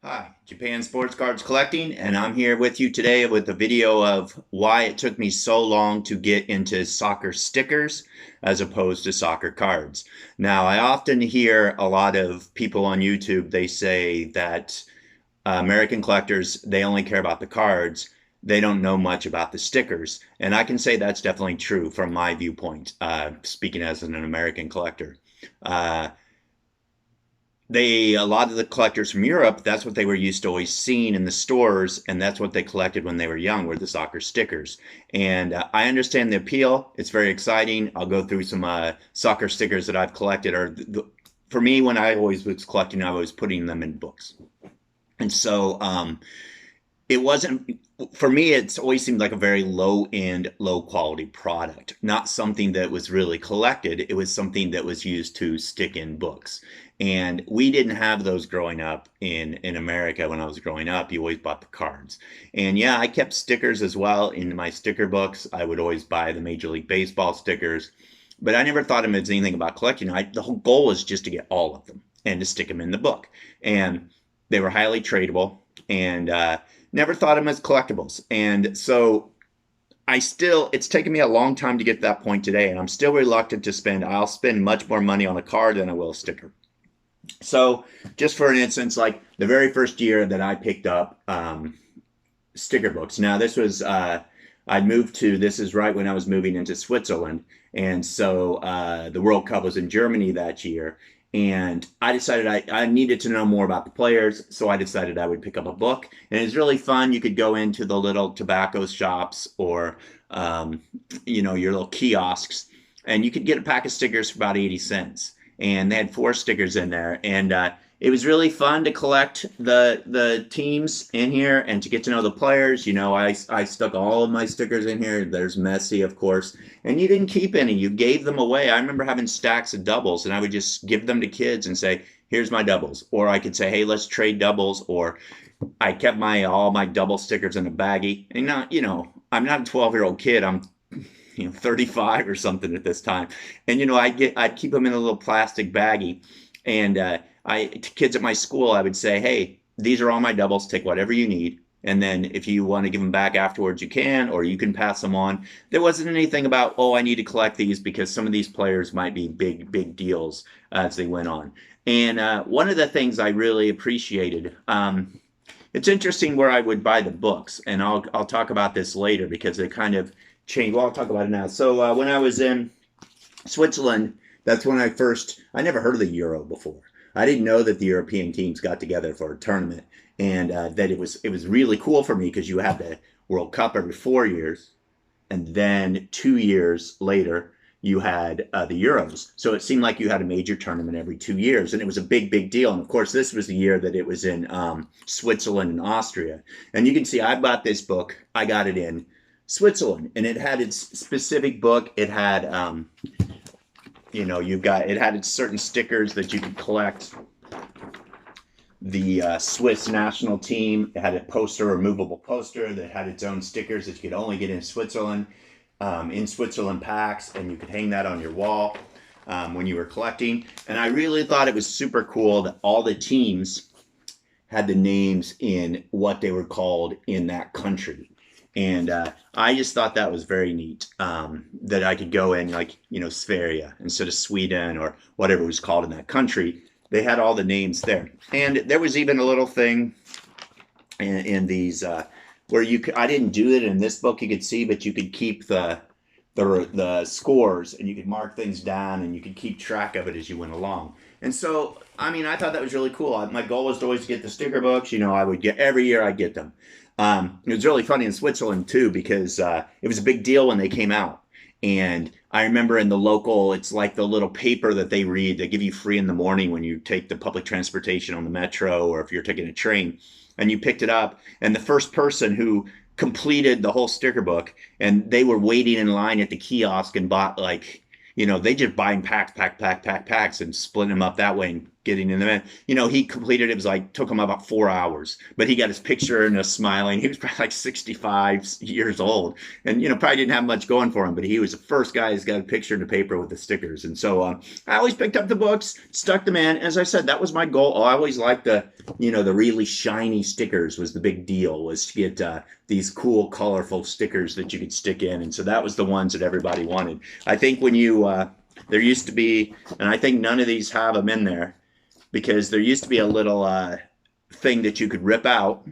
Hi, Japan Sports Cards Collecting, and I'm here with you today with a video of why it took me so long to get into soccer stickers as opposed to soccer cards. Now, I often hear a lot of people on YouTube, they say that American collectors, they only care about the cards. They don't know much about the stickers. And I can say that's definitely true from my viewpoint, speaking as an American collector. Uh, a lot of the collectors from Europe, that's what they were used to always seeing in the stores, and that's what they collected when they were young, were the soccer stickers. And I understand the appeal. It's very exciting. I'll go through some soccer stickers that I've collected. For me, when I always was collecting, I was putting them in books. And so it wasn't, for me, it's always seemed like a very low end, low quality product, not something that was really collected. It was something that was used to stick in books. And we didn't have those growing up in America. When I was growing up, you always bought the cards. And yeah, I kept stickers as well in my sticker books. I would always buy the Major League Baseball stickers, but I never thought of them as anything about collecting. The whole goal was just to get all of them and to stick them in the book. And they were highly tradable, and never thought of them as collectibles. And so it's taken me a long time to get to that point today, and I'm still reluctant to I'll spend much more money on a card than I will a sticker. So, just for an instance, like the very first year that I picked up sticker books. Now, this is right when I was moving into Switzerland. And so the World Cup was in Germany that year. And I decided I needed to know more about the players. So I decided I would pick up a book. And it's really fun. You could go into the little tobacco shops or, your little kiosks, and you could get a pack of stickers for about 80 cents. And they had 4 stickers in there. And it was really fun to collect the teams in here and to get to know the players. I stuck all of my stickers in here. There's Messi, of course, and you didn't keep any. You gave them away. I remember having stacks of doubles, and I would just give them to kids and say, "Here's my doubles," or I could say, "Hey, let's trade doubles," or I kept all my double stickers in a baggie. And not, I'm not a 12-year-old kid. I'm 35 or something at this time. And I'd keep them in a little plastic baggie, and to kids at my school, I would say, "Hey, these are all my doubles. Take whatever you need, and then if you want to give them back afterwards, you can, or you can pass them on." There wasn't anything about, "Oh, I need to collect these because some of these players might be big deals as they went on." And one of the things I really appreciated. It's interesting where I would buy the books, and I'll talk about this later because it kind of changed. Well, I'll talk about it now. So when I was in Switzerland, that's when I never heard of the Euro before. I didn't know that the European teams got together for a tournament, and that it was really cool for me because you had the World Cup every 4 years, and then 2 years later you had the Euros. So it seemed like you had a major tournament every 2 years, and it was a big deal. And of course, this was the year that it was in Switzerland and Austria. And you can see I bought this book. I got it in Switzerland, and it had its specific book. It had it had its certain stickers that you could collect. The Swiss national team, it had a removable poster that had its own stickers that you could only get in Switzerland packs, and you could hang that on your wall when you were collecting. And I really thought it was super cool that all the teams had the names in what they were called in that country. And I just thought that was very neat, that I could go in Sverige instead of Sweden or whatever it was called in that country. They had all the names there. And there was even a little thing in these where I didn't do it in this book, you could see, but you could keep the scores, and you could mark things down, and you could keep track of it as you went along. And so, I thought that was really cool. My goal was to always get the sticker books. I would get every year. I'd get them. It was really funny in Switzerland too because it was a big deal when they came out. And I remember it's like the little paper that they read. They give you free in the morning when you take the public transportation on the metro, or if you're taking a train, and you picked it up. And the first person who completed the whole sticker book, and they were waiting in line at the kiosk and bought they just buying packs and splitting them up that way. And getting in the man. He completed it was like took him about 4 hours, but he got his picture and a smiling. He was probably like 65 years old, and probably didn't have much going for him. But he was the first guy who's got a picture in the paper with the stickers, and so I always picked up the books, stuck them in. As I said, that was my goal. I always liked the really shiny stickers was the big deal, was to get these cool, colorful stickers that you could stick in, and so that was the ones that everybody wanted. I think when there used to be, and I think none of these have them in there, because there used to be a little thing that you could rip out,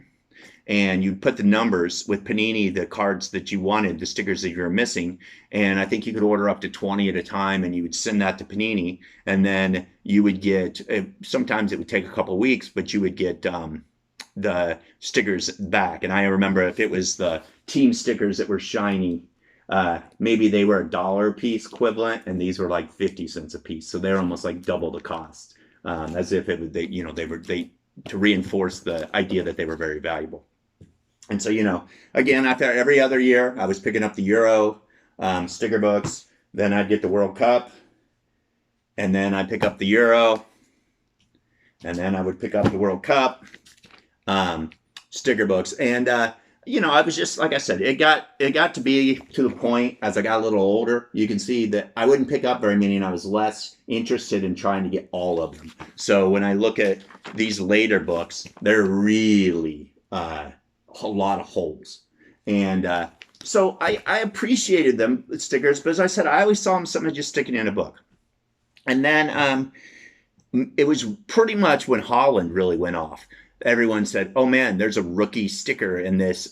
and you'd put the numbers with Panini, the cards that you wanted, the stickers that you were missing. And I think you could order up to 20 at a time, and you would send that to Panini. And then you would get, sometimes it would take a couple of weeks, but you would get the stickers back. And I remember if it was the team stickers that were shiny, maybe they were $1 a piece equivalent, and these were like 50 cents a piece. So they're almost like double the cost, as if it was, they to reinforce the idea that they were very valuable. And so, again, after every other year, I was picking up the Euro sticker books. Then I'd get the World Cup, and then I'd pick up the Euro, and then I would pick up the World Cup sticker books. And I was just, like I said, it got to be to the point as I got a little older, you can see that I wouldn't pick up very many, and I was less interested in trying to get all of them. So when I look at these later books, they're really a lot of holes. And so I appreciated them, the stickers, but as I said, I always saw them something just sticking in a book. And then it was pretty much when Holland really went off. Everyone said, oh man, there's a rookie sticker in this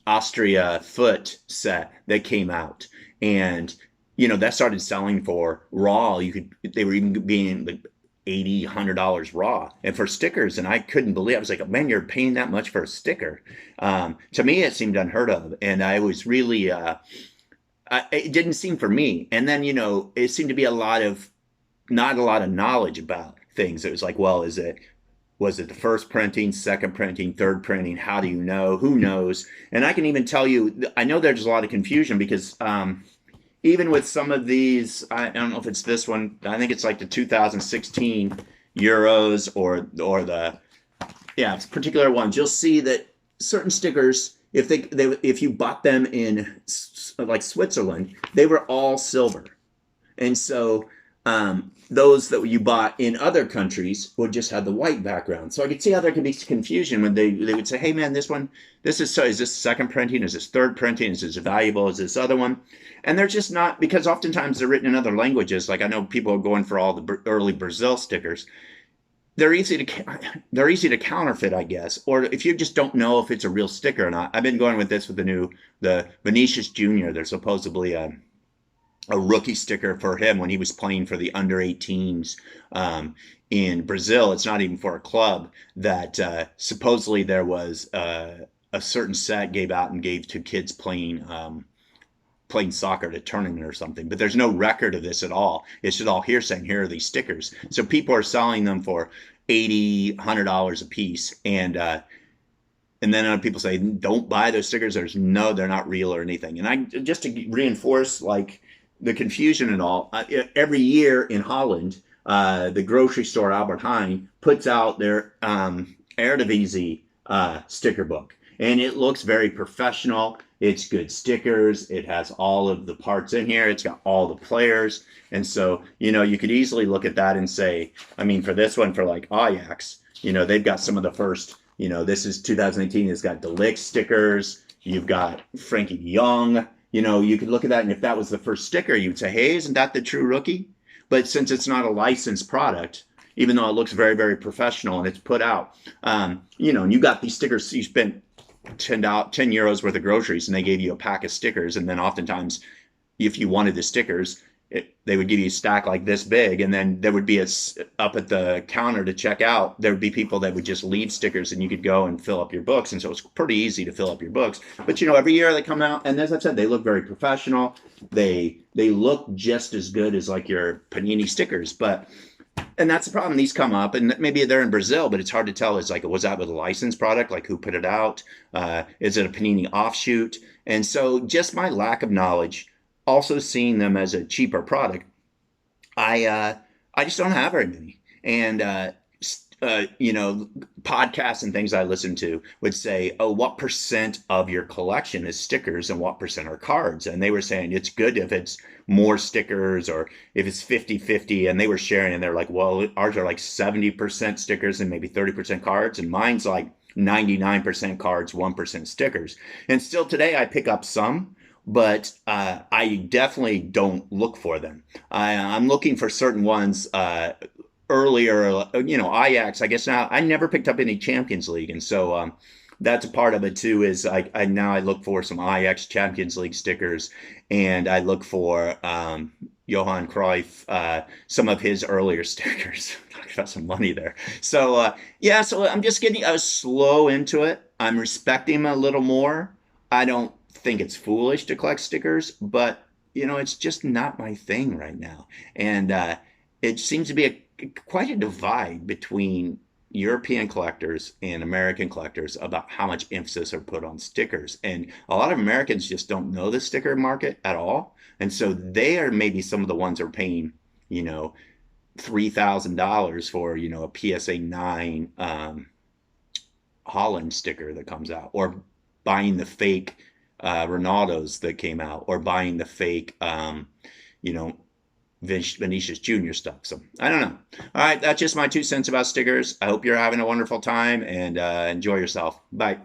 Austria foot set that came out. And, that started selling for raw. They were even being like $80, $100 raw. And for stickers, and I couldn't believe, I was like, man, you're paying that much for a sticker. To me, it seemed unheard of. And I was really, it didn't seem for me. And then, it seemed to be not a lot of knowledge about things. It was like, well, was it the first printing, second printing, third printing? How do you know? Who knows? And I can even tell you, I know there's a lot of confusion because even with some of these, I don't know if it's this one, I think it's like the 2016 Euros or the particular ones. You'll see that certain stickers, if you bought them in like Switzerland, they were all silver. And so those that you bought in other countries would just have the white background. So I could see how there could be confusion when they would say, hey man, is this second printing? Is this third printing? Is this valuable? Is this other one? And they're just not, because oftentimes they're written in other languages. Like I know people are going for all the early Brazil stickers. They're easy to counterfeit, I guess. Or if you just don't know if it's a real sticker or not. I've been going with this with the Vinicius Jr. There's supposedly a rookie sticker for him when he was playing for the under 18s in Brazil. It's not even for a club. That supposedly there was a certain set gave to kids playing soccer at a tournament or something. But there's no record of this at all. It's just all hearsay. Here are these stickers. So people are selling them for $80, $100 a piece. And then other people say, don't buy those stickers. They're not real or anything. And I just to reinforce like the confusion and all, every year in Holland, the grocery store Albert Heijn puts out their Eredivisie sticker book. And it looks very professional. It's good stickers. It has all of the parts in here. It's got all the players. And so, you could easily look at that and say, I mean, for this one, for like Ajax, they've got some of the first, this is 2018. It's got De Ligt stickers. You've got Frankie de Jong. You could look at that, and if that was the first sticker, you'd say, hey, isn't that the true rookie? But since it's not a licensed product, even though it looks very, very professional and it's put out, and you got these stickers, you spent 10 euros worth of groceries, and they gave you a pack of stickers. And then oftentimes, if you wanted the stickers, they would give you a stack like this big, and then there would be up at the counter to check out, there would be people that would just leave stickers, and you could go and fill up your books. And so it's pretty easy to fill up your books. But every year they come out, and as I've said, they look very professional. They look just as good as like your Panini stickers. And that's the problem. These come up, and maybe they're in Brazil, but it's hard to tell. It's like, was that with a licensed product? Like, who put it out? Is it a Panini offshoot? And so just my lack of knowledge, also seeing them as a cheaper product, I just don't have very many. And you know, podcasts and things I listen to would say, oh, what percent of your collection is stickers and what percent are cards? And they were saying it's good if it's more stickers or if it's 50-50. And they were sharing and they're like, well, ours are like 70% stickers and maybe 30% cards. And mine's like 99% cards, 1% stickers. And still today I pick up some, but I definitely don't look for them. I'm looking for certain ones earlier, you know, Ajax. I guess now I never picked up any Champions League, and so that's a part of it too. Is I now I look for some Ajax Champions League stickers, and I look for Johan Cruyff, some of his earlier stickers. Talk about some money there. So yeah, so I'm just getting I was slow into it. I'm respecting him a little more. I don't think it's foolish to collect stickers, but you know, it's just not my thing right now, and it seems to be quite a divide between European collectors and American collectors about how much emphasis are put on stickers. And a lot of Americans just don't know the sticker market at all. And so they are maybe some of the ones that are paying, you know, $3,000 for, you know, a PSA 9 Holland sticker that comes out, or buying the fake Ronaldos that came out, or buying the fake, you know, Vinicius Jr. stuff. So I don't know. All right, that's just my 2 cents about stickers. I hope you're having a wonderful time and enjoy yourself. Bye.